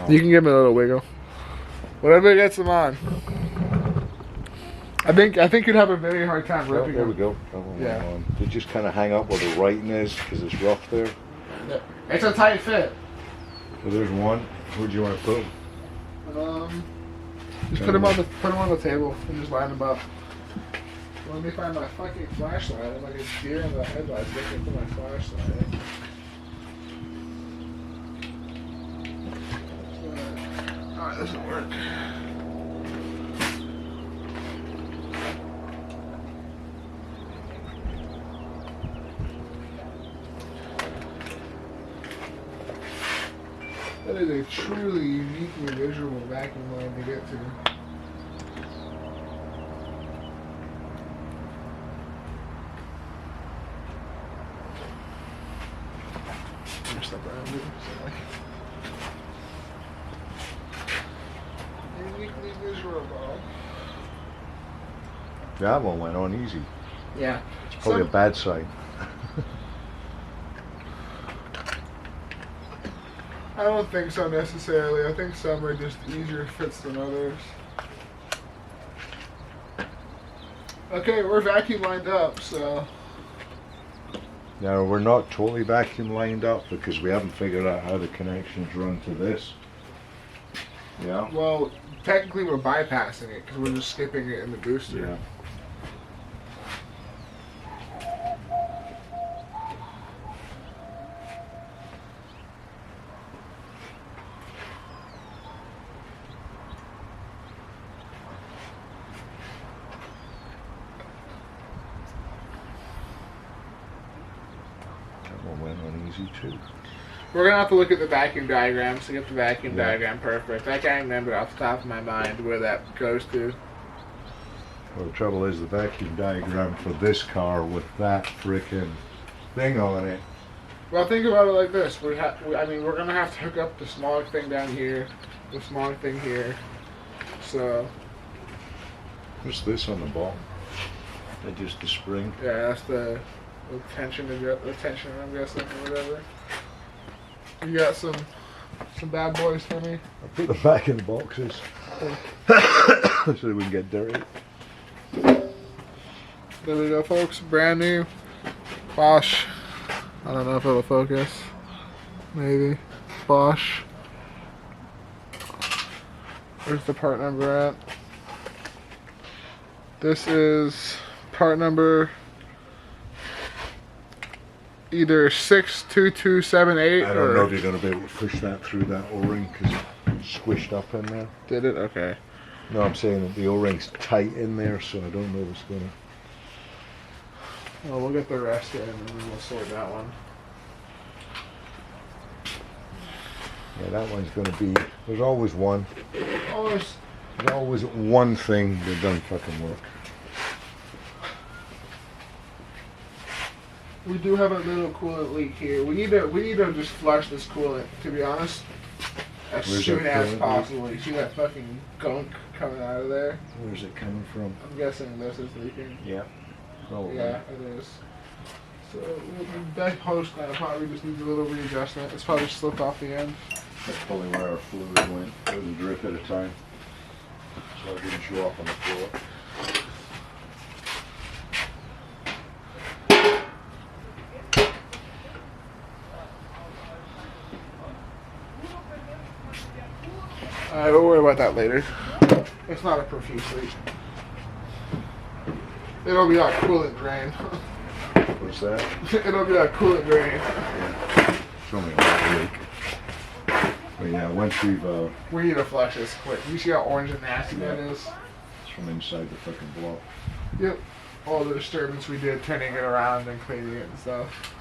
You can give me a little wiggle. Whatever gets them on. I think you'd have a very hard time ripping them. There we go. Yeah. They just kind of hang up where the writing is because it's rough there. It's a tight fit. So there's one. Where do you want to put them? Just put them on the table and just line them up. Let me find my fucking flashlight. I'm like a deer in the headlights looking for my flashlight. Alright, this will work. That is a truly uniquely visual vacuum line to get to. Uniquely visual. That one went on easy. Yeah. It's probably a bad sign. I don't think so necessarily. I think some are just easier fits than others. Okay, we're vacuum lined up, so. Now we're not totally vacuum lined up because we haven't figured out how the connections run to this. Yeah. Well, technically we're bypassing it because we're just skipping it in the booster. Yeah. Went on easy too. We're gonna have to look at the vacuum diagrams to get the vacuum diagram perfect. I can't remember off the top of my mind where that goes to. Well, the trouble is the vacuum diagram for this car with that freaking thing on it. Well, think about it like this: we're gonna have to hook up the smaller thing down here, the smaller thing here. So. What's this on the bottom? That just the spring. Yeah, that's the tension, I'm guessing, or whatever. You got some bad boys for me? I put them back in the boxes so they wouldn't get dirty. There we go, folks. Brand new Bosche. I don't know if it'll focus. Maybe. Bosche. Where's the part number at? This is part number either 62278 I don't know if you're going to be able to push that through that O-ring because it's squished up in there. Did it? Okay. No, I'm saying that the O-ring's tight in there, so I don't know if it's going to. Well, we'll get the rest in and then we'll sort that one. Yeah, that one's going to be. There's always one. Always. There's always one thing that doesn't fucking work. We do have a little coolant leak here. We need to just flush this coolant, to be honest, as soon as possible. You see that fucking gunk coming out of there? Where's it coming from? I'm guessing this is leaking. Yeah. Probably. Yeah, it is. So that hose now probably just needs a little readjustment. It's probably slipped off the end. That's probably where our fluid went. It was a drip at a time, so it didn't show up on the floor. Alright, we'll worry about that later. It's not a profuse leak. It'll be our coolant drain. What's that? It'll be our coolant drain. Yeah. It's only a little leak. But yeah, once we've we need to flush this quick. You see how orange and nasty that is? It's from inside the fucking block. Yep. All the disturbance we did turning it around and cleaning it and stuff.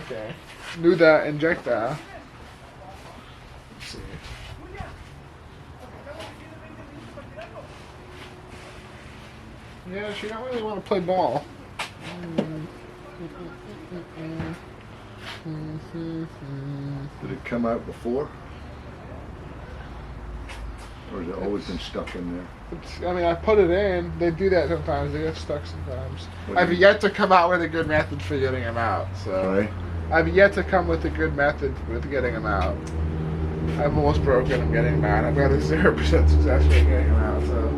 Okay. Do that, inject that. Let's see. Yeah, she don't really want to play ball. Did it come out before? Or has it always been stuck in there? I mean, I put it in. They do that sometimes. They get stuck sometimes. I've yet to come out with a good method for getting them out. So Right. I've yet to come with a good method with getting them out. I'm almost broken. I'm getting mad. I've got a 0% success rate getting them out. So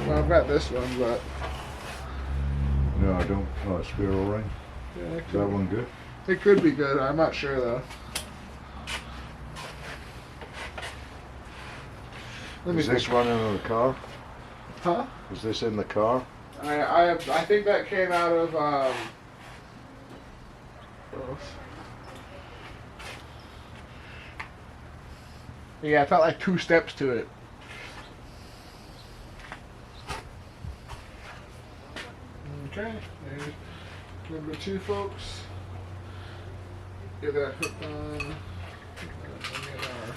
well, I've got this one, but No, I don't. Oh, it's squirrel ring. yeah, Is that one good? it could be good. I'm not sure though. Is this running in the car? Huh? Is this in the car? I think that came out of yeah, it felt like 2 steps to it. Okay, there's number 2, folks. Get that hooked on. And get our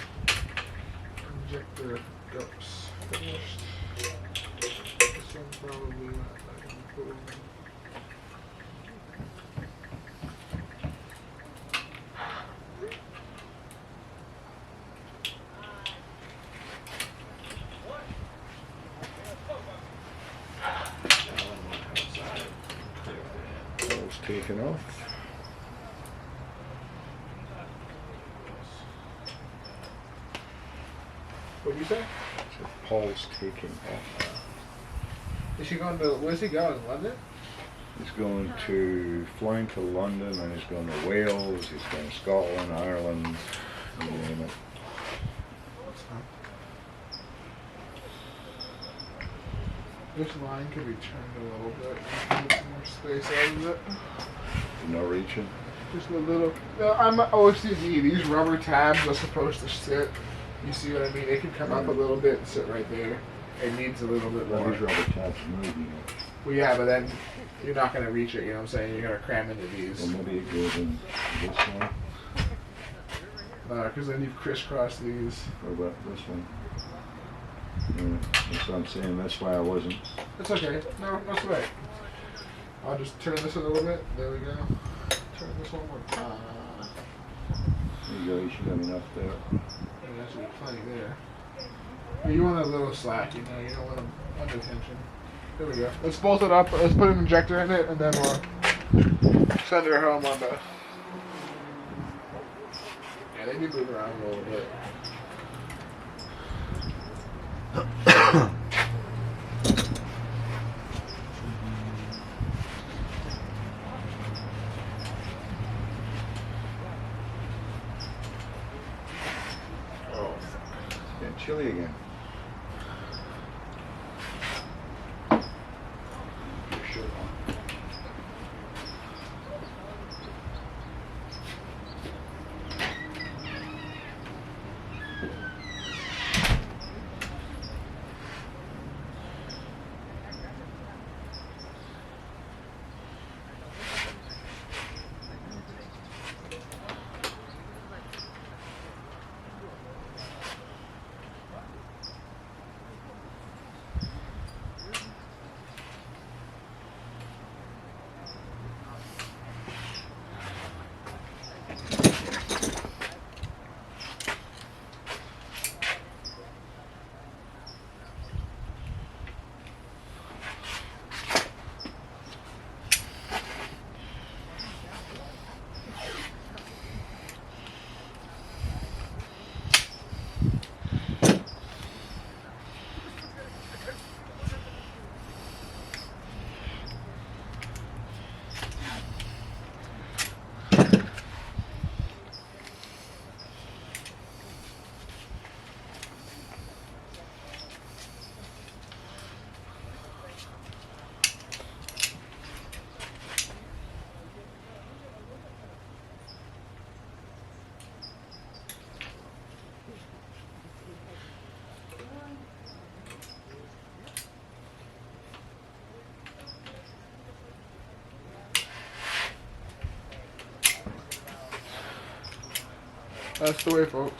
injector cups finished. This one probably not that important. Paul's taken off. What'd you say? So Paul's taking off. Is he going to? Where's he going? London? He's going to flying to London, and he's going to Wales. He's going to Scotland, Ireland, you name it. This line could be turned a little bit. Get some more space out of it. No reaching. Just a little. No, I'm OCD. These rubber tabs are supposed to sit. You see what I mean? They can come up a little bit and sit right there. It needs a little bit Well, more. these rubber tabs move, you know. Well, yeah, but then you're not going to reach it. You know what I'm saying? You're going to cram into these. Well, maybe it goes in this one. Because then you've crisscrossed these. What about this one? Yeah, that's what I'm saying. That's why I wasn't. It's okay. No, that's right. I'll just turn this a little bit. There we go. Turn this one more time. There you go. You should have enough there. And that should be plenty there. Yeah, you want a little slack, you know. You don't want them under tension. There we go. Let's bolt it up. Let's put an injector in it, and then we'll send her home on the. Yeah, they do move around a little bit. Oh, it's getting chilly again. Your shirt on. That's the way, folks.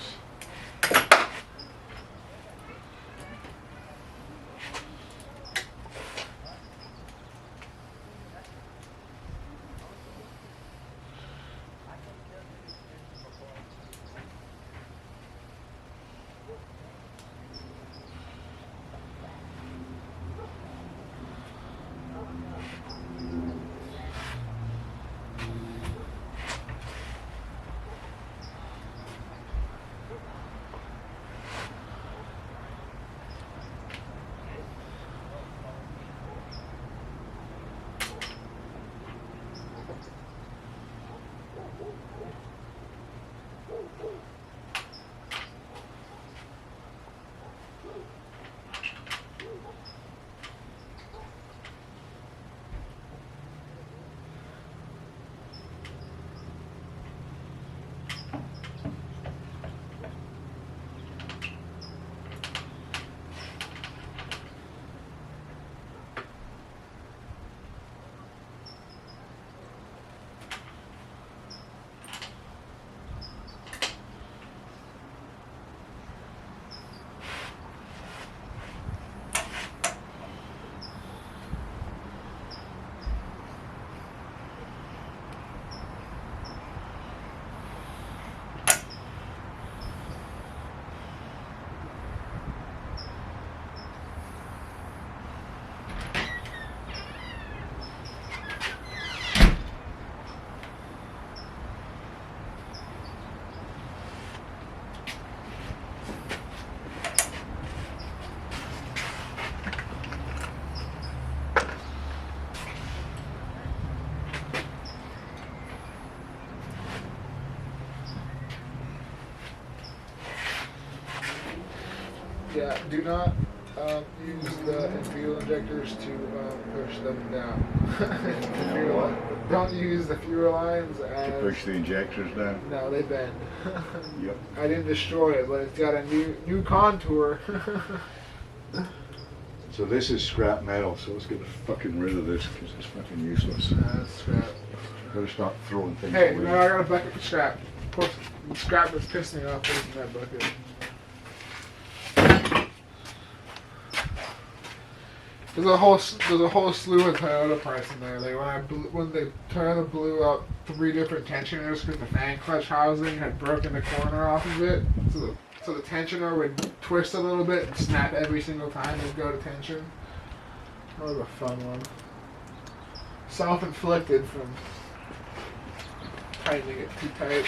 Yeah, do not use the fuel injectors to push them down. You know what? Don't use the fuel lines as... To push the injectors down? No, they bend. Yep. I didn't destroy it, but it's got a new contour. So this is scrap metal, so let's get fucking rid of this because it's fucking useless. That's scrap. Better start throwing things Hey, away. no, I got a bucket for scrap. Of course, the scrap that's pissing me off is in that bucket. There's a whole slew of Toyota parts in there. Like when they Toyota blew up 3 different tensioners because the fan clutch housing had broken the corner off of it, so the tensioner would twist a little bit and snap every single time it'd go to tension. That was a fun one. Self-inflicted from tightening it too tight.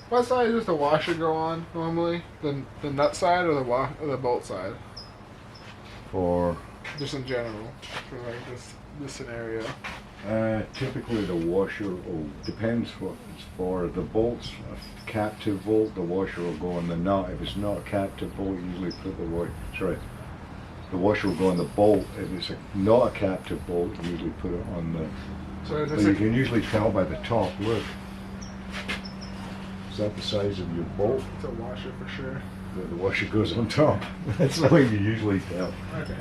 What side does the washer go on normally? The nut side or the bolt side? For Just in general, for like this scenario. typically the washer, depends what it's for. The bolt's a captive bolt, the washer will go on the nut. If it's not a captive bolt, you usually put the washer will go on the bolt. If it's not a captive bolt, you usually put it on the... So But you can usually tell by the top, look. Is that the size of your bolt? it's a washer for sure. The washer goes on top. That's the way you usually tell. Okay.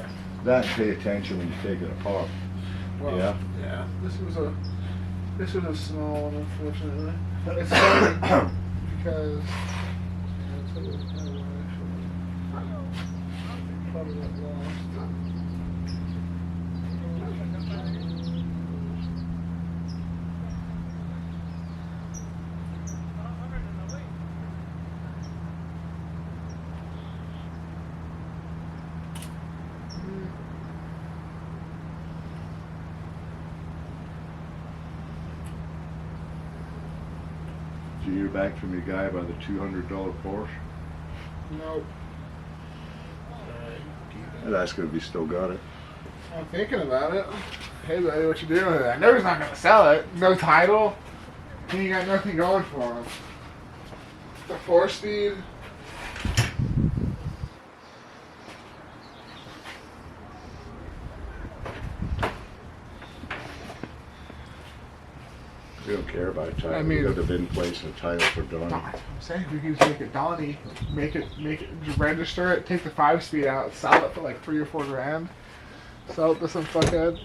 That, pay attention when you take it apart. Well, Yeah. Yeah. This was a small one, unfortunately. It's funny because probably got lost. Did you hear back from your guy about the $200 Porsche? Nope. I'd ask him if he still got it. I'm thinking about it. Hey buddy, what you doing with it? I know he's not gonna sell it. No title. And you got nothing going for him. The 4-speed. We don't care about a title. I mean- we got the VIN plates and the title for Donnie. I'm saying we can just make it Donnie, make it, just register it, take the 5-speed out, sell it for like $3 or $4 grand, sell it to some fuckhead.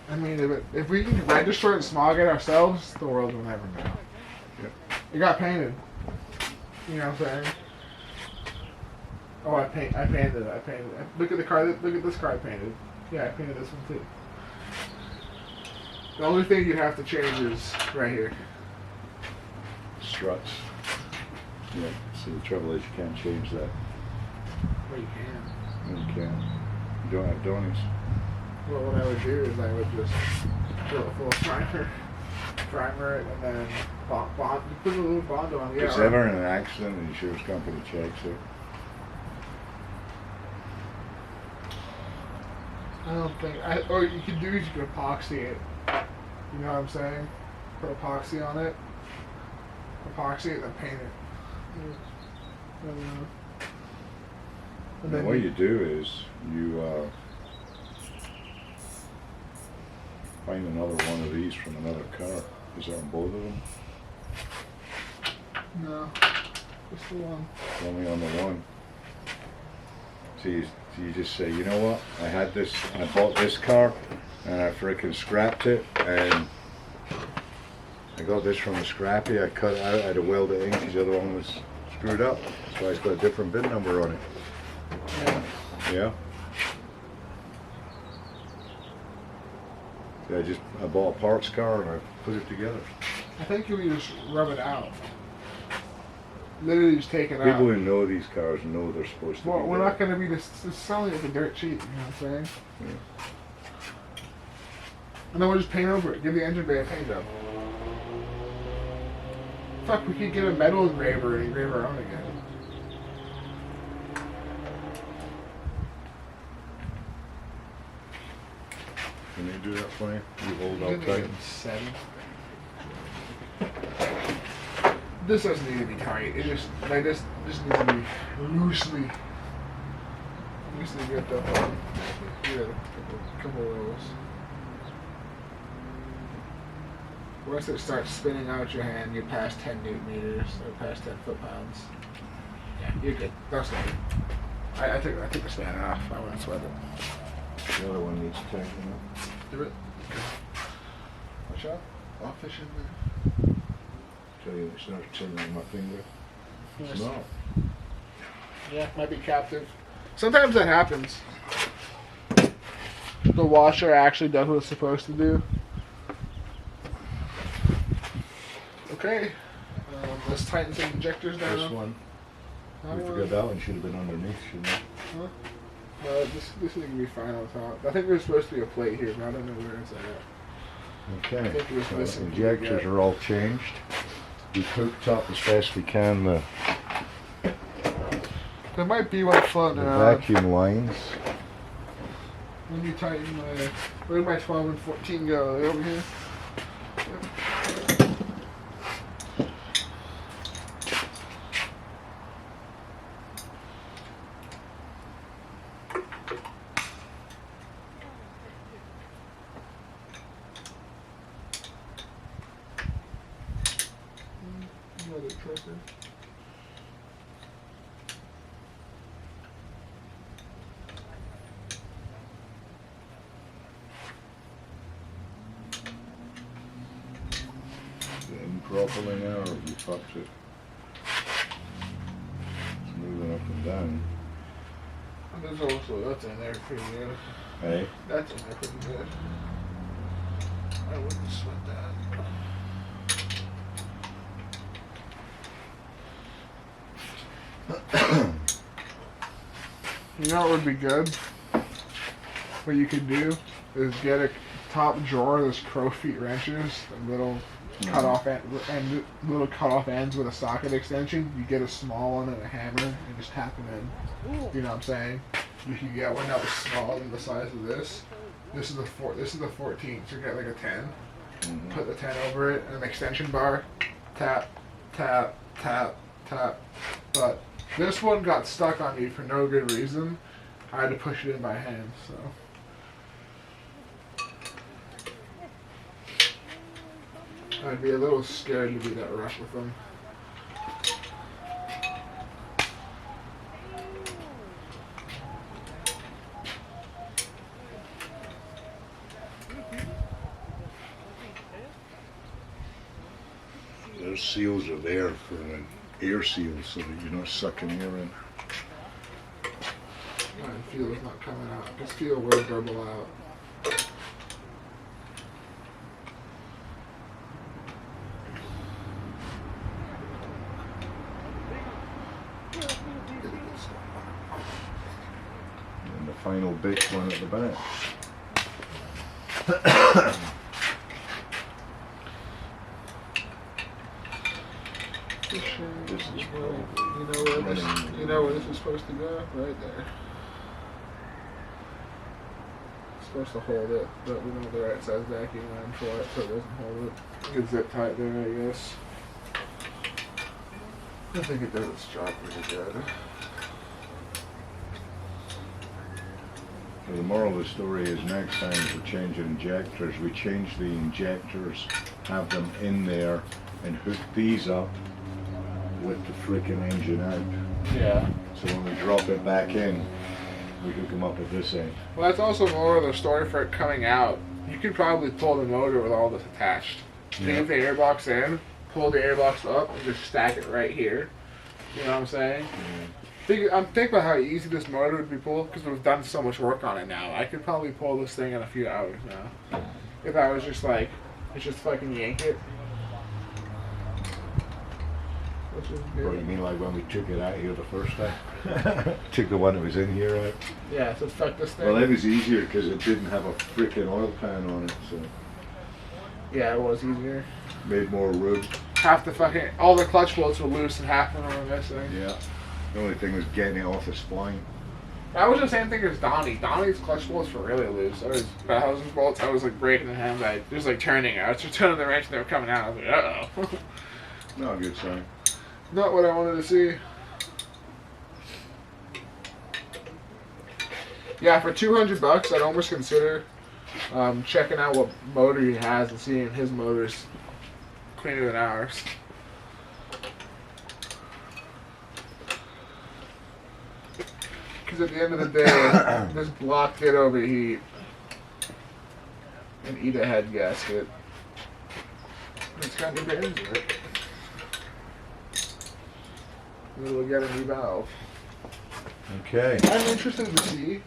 I mean, if we can register it and smog it ourselves, the world will never know. Yep. It got painted. You know what I'm saying? Oh, I painted it. Look at the car. Look at this car I painted. Yeah, I painted this one too. The only thing you have to change is right here. Struts. Yeah, see the trouble is you can't change that. Well, you can. No, you can't. You don't have Donnie's. Well, what I would do is I would just fill it full of primer it, and then bond, put a little bond on it. If there's ever an accident, the insurance company checks it. I don't think. Or you could do is you could epoxy it. You know what I'm saying? Put epoxy on it. Epoxy it and then paint it. And And what you do is you find another one of these from another car. Is that on both of them? No, just the one. Only on the one. So you just say, you know what? I bought this car, and I freaking scrapped it, and I got this from a scrappy. I cut it out. I had to weld it in because the other one was screwed up. That's why it's got a different VIN number on it. Yeah. Yeah. Yeah, I bought a parts car and I put it together. I think you just rub it out. Literally just take it People out. who know these cars know they're supposed to Well, be we're there. not going to be just selling it for dirt cheap, you know what I'm saying? Yeah. And then we'll just paint over it. Give the engine bay a paint job. Fuck, we could get a metal engraver and engrave our own again. Can you do that for you? You hold You out need tight. 7. This doesn't need to be tight. It just needs to be loosely get up on. Yeah, a couple of those. Once it starts spinning out your hand, you're past 10 newton meters or past 10 foot-pounds. Yeah, you're good. That's not it. I took the span off. I wouldn't sweat it. The other one needs tightening up. Do it. Okay. Watch out. I'll fish in there. Tell you, it starts turning on my finger. It's Yes. not. Yeah, might be captive. Sometimes that happens. The washer actually does what it's supposed to do. Okay. Let's tighten some injectors down. This one. That We one. forgot that one should have been underneath, shouldn't it? Huh? This thing can be fine on top. I think there's supposed to be a plate here, but I don't know where it's at. Okay. I think it was So missing. injectors are all changed. We've hooked up as best we can the There might be one floating around. vacuum lines. Let me tighten my. Where did my 12 and 14 go? Are they over here? Another trucker. In properly now, or have you fucked it? It's moving up and down. There's also that's in there pretty good. Hey? That's in there pretty good. I wouldn't sweat that. You know what would be good? What you could do is get a top drawer of those crow feet wrenches, and little cut off and little cut off ends with a socket extension. You get a small one and a hammer and just tap them in. You know what I'm saying? You can get one that was smaller than the size of this. This is the 14, so you get like a 10. Mm-hmm. Put the 10 over it and an extension bar. Tap, tap, tap, tap. But this one got stuck on me for no good reason. I had to push it in by hand, so. I'd be a little scared to be that rough with them. Those seals are there for an air seal so that you're not sucking air in. My feel is not coming out. This feel will burble out. And the final big one at the back. This is You know where this is supposed to go? Right there. It's supposed to hold it, but we don't have the right size vacuum line for it, so it doesn't hold it. You can zip tight there, I guess. I think it does its job pretty good. So the moral of the story is next time we're changing injectors, we change the injectors, have them in there, and hook these up with the frickin' engine out. Yeah. So when we drop it back in, we hook them up at this end. Well, that's also more of the story for it coming out. You could probably pull the motor with all this attached. Yeah. Leave the airbox in, pull the airbox up, and just stack it right here. You know what I'm saying? I'm thinking about how easy this motor would be pulled because we've done so much work on it now. I could probably pull this thing in a few hours now. If I was just like, it's just fucking yank it. Which is What do you good. mean, like when we took it out here the first time? Took the one that was in here out? Yeah, so fuck this thing. Well, it was easier because it didn't have a frickin' oil pan on it, so Yeah, it was easier. made more room. half the fucking, all the clutch bolts were loose and half of them were missing. Yeah. The only thing was getting it off the spline. That was the same thing as Donnie. Donnie's clutch bolts were really loose. I was Bowser's bolts. I was like breaking the hands. I was like turning. I was turning the wrench and they were coming out. I was like, uh-oh. Not a good sign. Not what I wanted to see. Yeah, for $200, I'd almost consider checking out what motor he has and seeing if his motor's cleaner than ours. Because at the end of the day, this block did overheat and eat a head gasket. It's kind of dangerous. We'll get a new valve. Okay. I'm interested to see.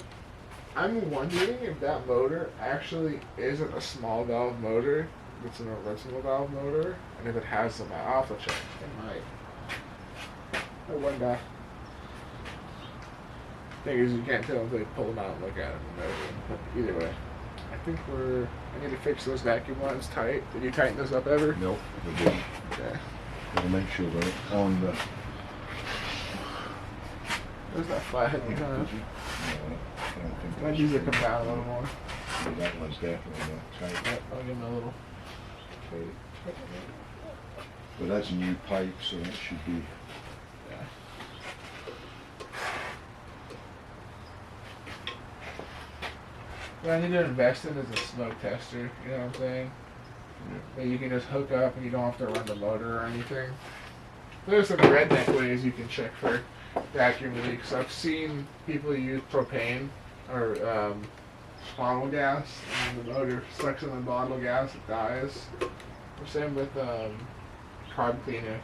I'm wondering if that motor actually isn't a small valve motor. It's an original valve motor, and if it has some alpha check, it might. I wonder. Thing is, you can't tell until you pull them out and look at them. But either way, I think I need to fix those vacuum lines tight. Did you tighten those up ever? Nope, we didn't. Okay. I'll make sure they're on the. There's that flathead you have. No, I don't think Might use it come down a little more. Yeah, that one's definitely not tight. Yep, I'll give him a little. Okay. But that's a new pipe, so it should be. Yeah. What I need to invest in is a smoke tester, you know what I'm saying? That you can just hook up and you don't have to run the motor or anything. There's some redneck ways you can check for vacuum leaks. I've seen people use propane or bottle gas, and the motor sucks in the bottle gas, it dies. The same with carb cleaner.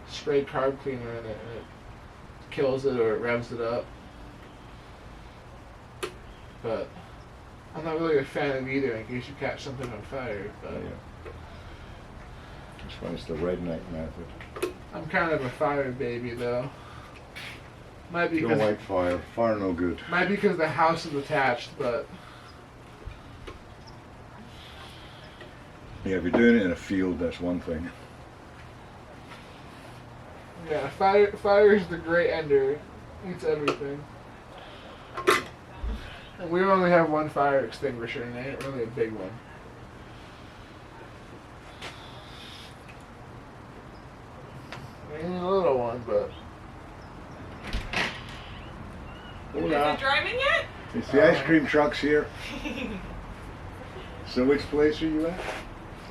Spray carb cleaner in it and it kills it or it revs it up. But I'm not really a fan of either in case you catch something on fire. But Yeah. This one's the redneck method. I'm kind of a fire baby though. Might be Don't because like fire. Fire no good. might be because the house is attached, but Yeah, if you're doing it in a field, that's one thing. yeah, fire is the great ender. Eats everything. And we only have one fire extinguisher, and it ain't really a big one. It ain't a little one, but. Is it driving yet? Is the ice cream trucks here? So which place are you at?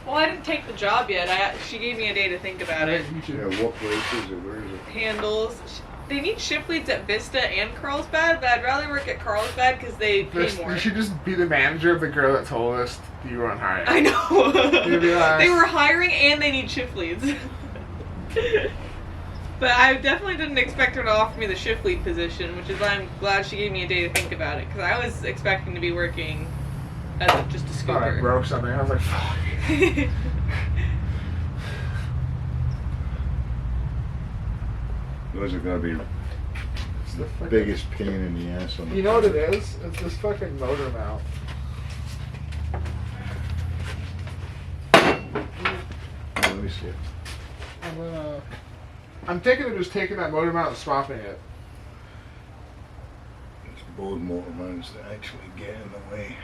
Well, I didn't take the job yet. She gave me a day to think about it. Yeah, what place is it? Where is it? Handles. They need shift leads at Vista and Carlsbad, but I'd rather work at Carlsbad because they pay more. You should just be the manager of the girl that told us you weren't hiring. I know. You'd be like, They were hiring and they need shift leads. But I definitely didn't expect her to offer me the shift lead position, which is why I'm glad she gave me a day to think about it. Because I was expecting to be working as just a thought I scooper. broke something. I was like, fuck. Those are gonna be It's the fucking, biggest pain in the ass on the You know what it is? It's this fucking motor mount. Let me see it. I'm thinking of just taking that motor mount and swapping it. It's both motor mounts that actually get in the way.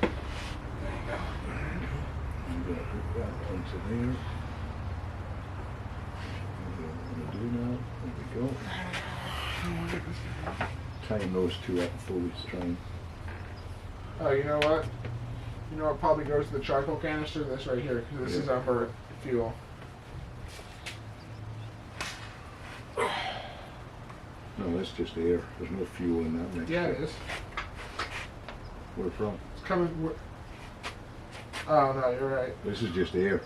There you go. I'm gonna hook that onto there. What I'm gonna do now, there we go. Tighten those two up fully strong. Oh, you know what? You know what probably goes to the charcoal canister? This right here, because this is our fuel. No, that's just air. There's no fuel in that mix. Yeah, it is. Where from? It's coming. Oh no, you're right. This is just air.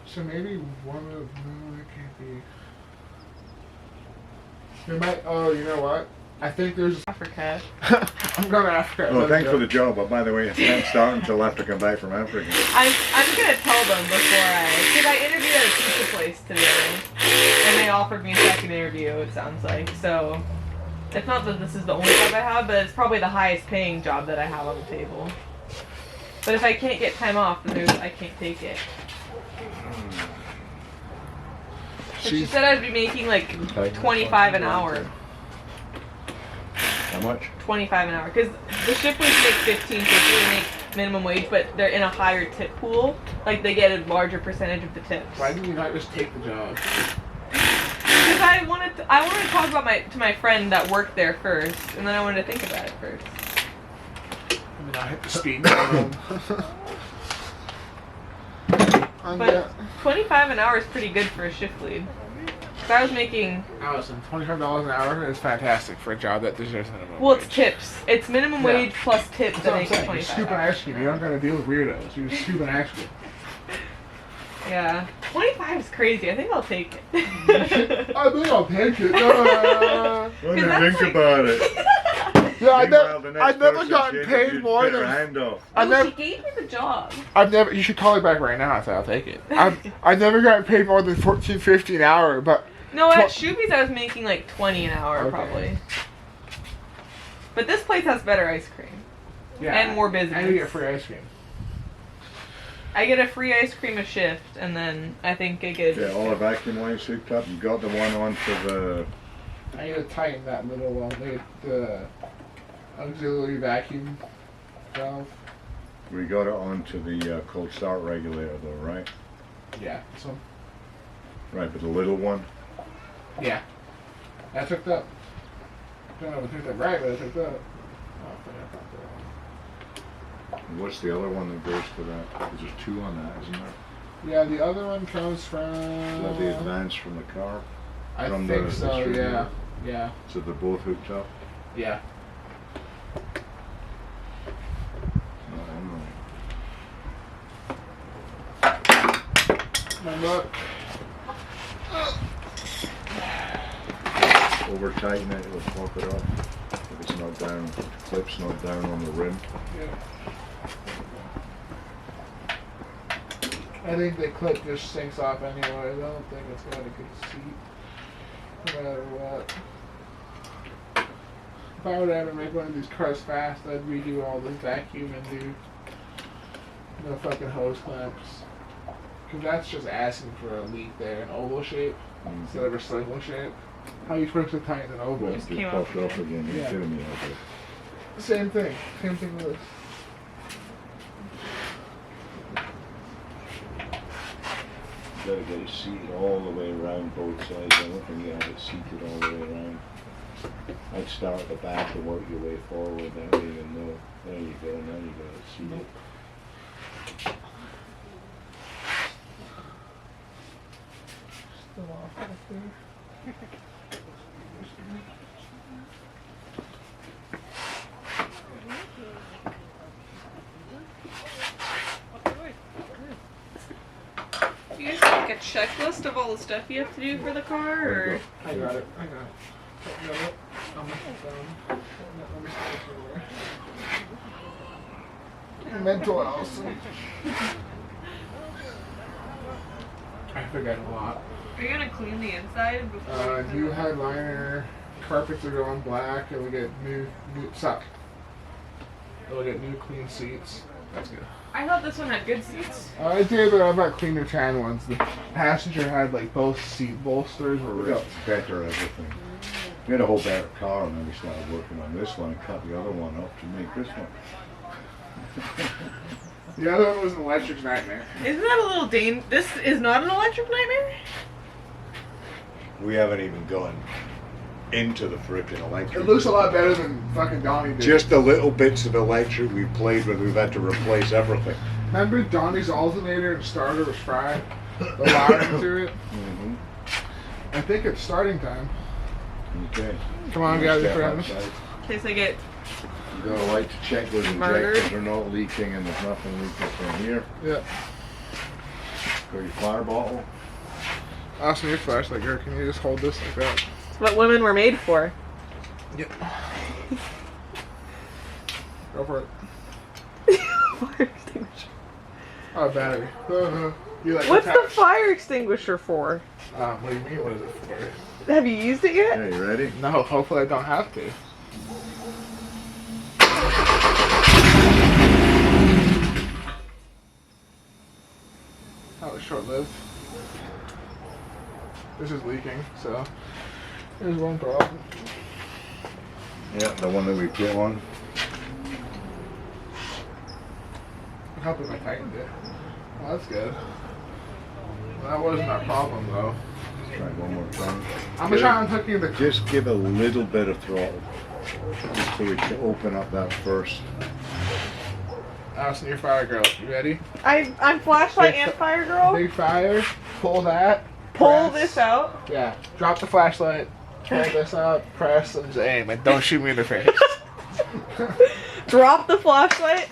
So maybe one of no, it can't be. There might. Oh, you know what? I think there's Africa. I'm going to Africa. Oh, thanks for the job, but by the way, I can't start until after I come back from Africa. I'm gonna tell them because I interviewed at a pizza place today, and they offered me a second interview. It sounds like so. It's not that this is the only job I have, but it's probably the highest paying job that I have on the table. But if I can't get time off, then I can't take it. She said I'd be making like 25 an hour. How much? 25 an hour. Because the shift leads make 15, so they make minimum wage, but they're in a higher tip pool. Like they get a larger percentage of the tips. Why didn't you not just take the job? Because I wanted to talk about to my friend that worked there first, and then I wanted to think about it first. And then I hit the speed limit. But 25 an hour is pretty good for a shift lead. So I was making... Allison, $25 an hour is fantastic for a job that deserves minimum Well, wage. it's tips. It's minimum wage plus tips That's that what I'm makes it saying. You 25 scoop an hours. ice cream. You don't gotta deal with weirdos. You just scoop an ice cream. Yeah. 25 is crazy. I think I'll take it. I think I'll take it. What do you think about it? Yeah, Meanwhile, the I've next never person gotten she paid interviewed more bit her than. hand off. She gave me the job. You should call me back right now and say I'll take it. I've never gotten paid more than $14.50 an hour, but. No, at Shoopy's I was making like 20 an hour Okay. probably. But this place has better ice cream. Yeah, And more business. And you get free ice cream. I get a free ice cream a shift, and then I think I get... Yeah, all the vacuum lines hooked up. You got the one on for the... I need to tighten that little the auxiliary vacuum valve. We got it onto the cold start regulator though, right? Yeah, this one. Right, but the little one? Yeah. That's hooked up. I don't know if it's hooked up right, but it's hooked up. And what's the other one that goes to that? There's two on that, isn't there? Yeah, the other one comes from. Is that the advance from the car? I from think the so. Yeah. distributor? Yeah. So they're both hooked up? Yeah. No, I'm My look. over tighten it, it'll pop it up. If it's not down, if the clip's not down on the rim. Yeah. I think the clip just sinks off anyway. I don't think it's got a good seat. No matter what. If I were to ever make one of these cars fast, I'd redo all the vacuum and do no fucking hose clamps. Because that's just asking for a leak there, an oval shape instead of a circle shape. How are you supposed to tighten an oval? Well, Just it came popped off up again. You're Yeah. kidding me, okay. Same thing. Same thing with this. You gotta get it seated all the way around both sides. I don't think you have it seated all the way around. I'd start at the back and work your way forward. That way you know. There you go. Now you got it seated. Still off right there. Do you guys have like a checklist of all the stuff you have to do for the car, or? I got it. I got it. Got it. On my phone. Let me see it. Mental Allison. I forget a lot. Are you gonna clean the inside before? New headliner. Carpets are going black, and we get new suck. And we get new clean seats. That's good. I thought this one had good seats. I did, but I bought cleaner tan ones. The passenger had like both seat bolsters were We got ripped. better everything. We had a whole better car and then we started working on this one and cut the other one up to make this one. The other one was an electric nightmare. Isn't that a little This is not an electric nightmare? We haven't even gone into the frickin' electric. It looks a lot better than fucking Donnie did. Just the little bits of electric we've played with, we've had to replace everything. Remember Donnie's alternator and starter was fried? The wiring to it? Mm-hmm. I think it's starting time. Okay. Come on, guys, Step friends. outside. In case I get You gotta like to check those Murdered. injectors are not leaking and there's nothing leaking from here. Yeah. Got your fire bottle. Awesome, your flashlight, girl. Can you just hold this like that? It's what women were made for. Yep. Go for it. Fire extinguisher. Oh, battery. You like What's the attached? fire extinguisher for? What do you mean? What is it for? Have you used it yet? Okay, you ready? No, hopefully I don't have to. short-lived. This is leaking, so there's one problem. Yeah, the one that we put on. I'm happy I tightened it. Well, that's good. Well, that wasn't our problem, though. Let's try one more time. I'm gonna try and hook you the. Just give a little bit of throttle. Just so we can open up that first. Allison, you're fire girl. You ready? I'm flashlight and fire girl. Big fire. Pull that. Pull press. this out. Yeah. Drop the flashlight. Pull this out. Press and just aim. And don't shoot me in the face. Drop the flashlight.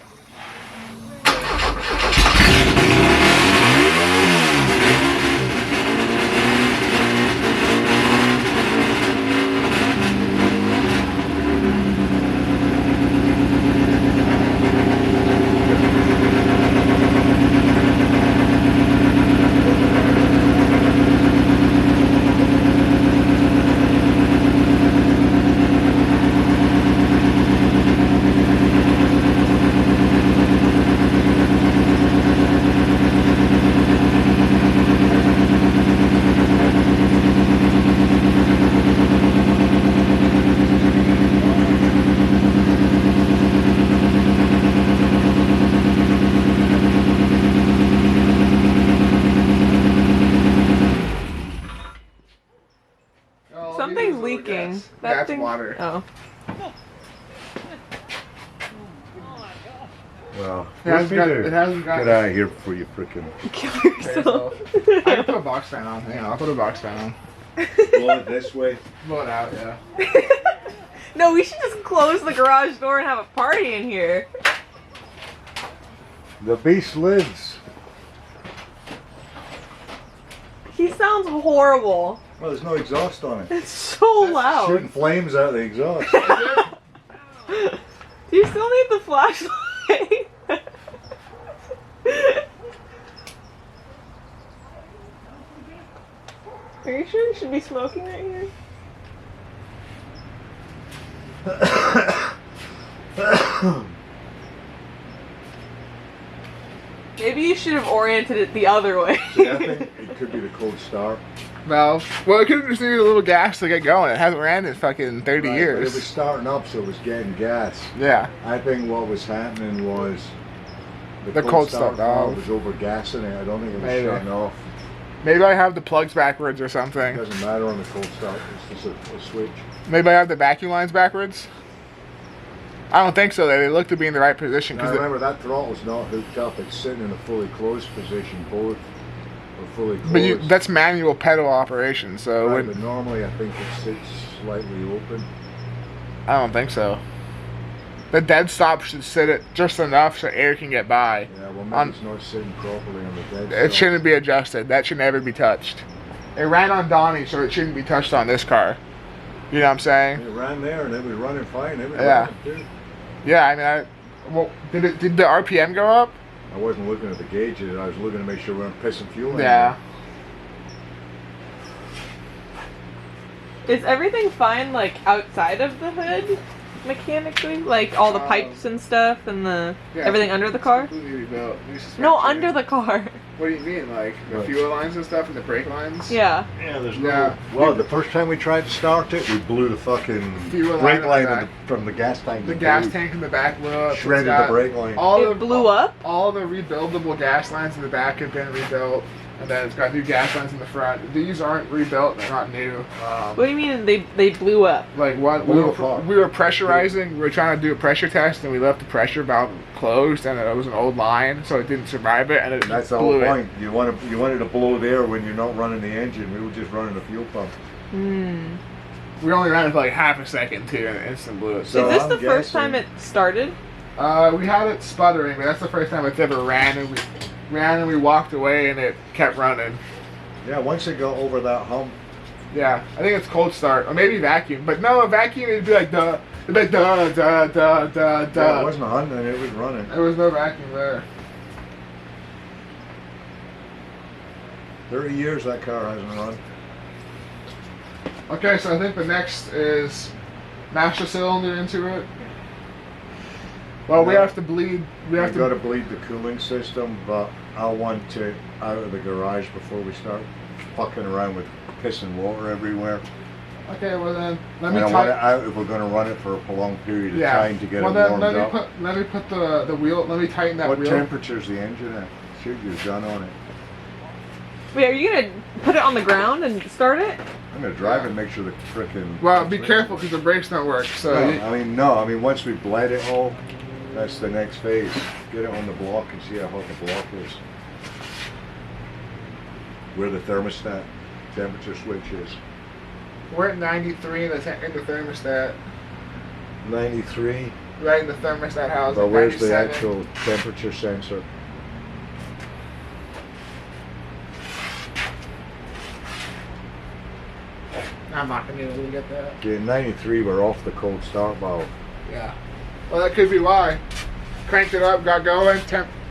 Something's leaking. Yes. That That's thing- water. Oh. Well, It hasn't got. It hasn't got. get out of here before you frickin' Kill yourself. yourself. I can put a box fan on. Hang on, I'll put a box fan on. blow it this way. Blow it out, yeah. No, we should just close the garage door and have a party in here. The beast lives. He sounds horrible. Well, there's no exhaust on it. It's so loud. Shooting flames out of the exhaust. Do you still need the flashlight? Are you sure you should be smoking right here? Maybe you should have oriented it the other way. See, I think it could be the cold start. Well, it could have just needed a little gas to get going. It hasn't ran in fucking 30 Right, but it years. was starting up, so it was getting gas. Yeah. I think what was happening was The cold start valve valve. was over gassing it. I don't think it was Maybe. shutting off. Maybe I have the plugs backwards or It something. doesn't matter on the cold start. It's just a switch. Maybe I have the vacuum lines backwards. I don't think so. They look to be in the right position. Now Cause remember, that throttle's not hooked up. It's sitting in a fully closed position. Both are fully closed. but that's manual pedal operation, so Right, when, but normally I think it sits slightly open. I don't think so. The dead stop should sit it just enough so air can get by. Yeah, well, maybe On- it's not sitting properly on the dead It stop. shouldn't be adjusted. That should never be touched. It ran on Donnie, so it shouldn't be touched on this car. You know what I'm saying? It ran there and it was running fine. It was Yeah. running too. Yeah, I mean, well, did the RPM go up? I wasn't looking at the gauges. I was looking to make sure we weren't pissing fuel in Yeah. Is everything fine, like, outside of the hood? Mechanically? Like, all the pipes and stuff and everything under the car? Completely rebuilt. New No, suspension. under the car. What do you mean, like the Right. fuel lines and stuff and the brake lines? Yeah. Yeah, there's Yeah. Well, the first time we tried to start it, we blew the fucking Fuel brake line line in the from the gas tank. The to gas blew. tank in the back blew up. Shredded It's got the brake line. All It blew up? All the rebuildable gas lines in the back have been rebuilt, and then it's got new gas lines in the front. These aren't rebuilt; they're not new. What do you mean they blew up? Like what? Blew apart. We were pressurizing. We were trying to do a pressure test, and we left the pressure valve closed, and it was an old line, so it didn't survive it, and it That's just the whole blew it. point. You wanted to blow there when you're not running the engine. We were just running the fuel pump. We only ran it for like half a second too, and it instant blew it. So Is this I'm the first guessing- time it started? We had it sputtering, but that's the first time it's ever ran, and we walked away, and it kept running. Yeah, once it got over that hump, Yeah, I think it's cold start, or maybe vacuum. But no, a vacuum it'd be like duh, it'd be like duh, duh, duh, duh, yeah, it duh. wasn't hunting, it was running. There was no vacuum there. 30 years that car hasn't run. Okay, so I think the next is master cylinder into it. Well, we No. have to bleed. We have I've got to. to bleed the cooling system, but I want it out of the garage before we start fucking around with pissing water everywhere. Okay, well then let I me don't want it tighten. out if we're going to run it for a prolonged period of Yeah. time to get Well it then warmed up. let me put the wheel. Let me tighten that What wheel. temperature's the engine at? Shoot your gun on it. Wait, are you gonna put it on the ground and start it? I'm gonna drive it and make sure the frickin'. Well, be careful because the brakes don't work. So No, I mean once we bled it all, that's the next phase. Get it on the block and see how hot the block is. Where the thermostat temperature switch is. we're at 93 in the thermostat. 93. Right in the thermostat house. But at where's the 97. actual temperature sensor? I'm not gonna be able to get that. Okay, 93, we're off the cold start valve. Yeah. Well, that could be why. Cranked it up, got going.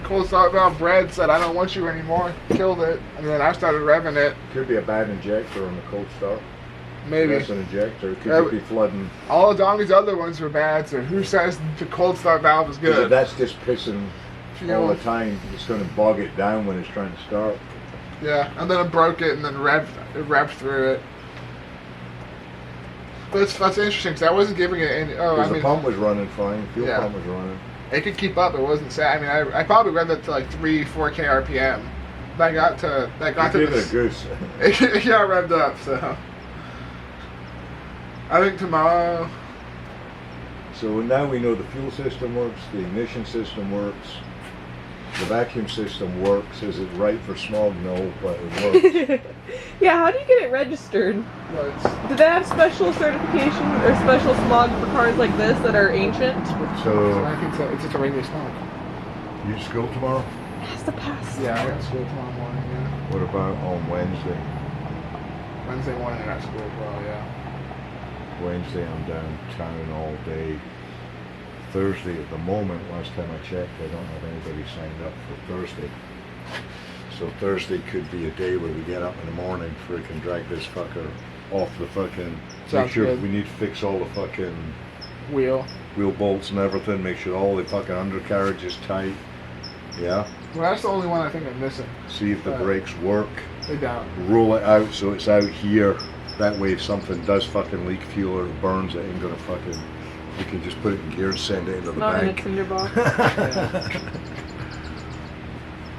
Cold start valve. Brad said, "I don't want you anymore." Killed it, and then I started revving it. Could be a bad injector on the cold start. Maybe. That's an injector. Could Yeah, just be flooding. All these other ones were bad. So who says the cold start valve is Because if good? that's just pissing You know, all the time, it's going to bog it down when it's trying to start. Yeah, and then it broke it, and then revved through it. But that's interesting because I wasn't giving it any. Oh, Because I mean, the pump was running fine. Fuel Yeah. pump was running. it could keep up. It wasn't sad. I mean, I probably read that to like 3-4K RPM. That got to Give it a this. goose. It got revved up. So I think tomorrow. So now we know the fuel system works, the ignition system works, the vacuum system works. Is it right for smog? No, but it works. Yeah, how do you get it registered? Was, Do they have special certification or special smog for cars like this that are ancient? So I think so. It's just a regular smoke. you at school tomorrow? It has to pass. Yeah, I got school tomorrow morning. Yeah, What about on Wednesday? Wednesday morning I got school as well. Yeah. Wednesday I'm downtown all day. Thursday at the moment, last time I checked, I don't have anybody signed up for Thursday. So Thursday could be a day where we get up in the morning, freaking drag this fucker off the fucking. Make Sounds sure good. we need to fix all the fucking Wheel. wheel bolts and everything. Make sure all the fucking undercarriage is tight. Yeah. Well, that's the only one I think I'm missing. See if the brakes work. They don't. Roll it out so it's out here. That way, if something does fucking leak fuel or it burns, it ain't gonna fucking. You can just put it in gear and send it into the Not in a bank. tinderbox.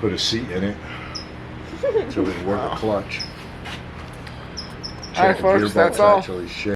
Put a seat in it so we can work Wow. a clutch. All right, Check the folks, gearbox that's all. actually shit.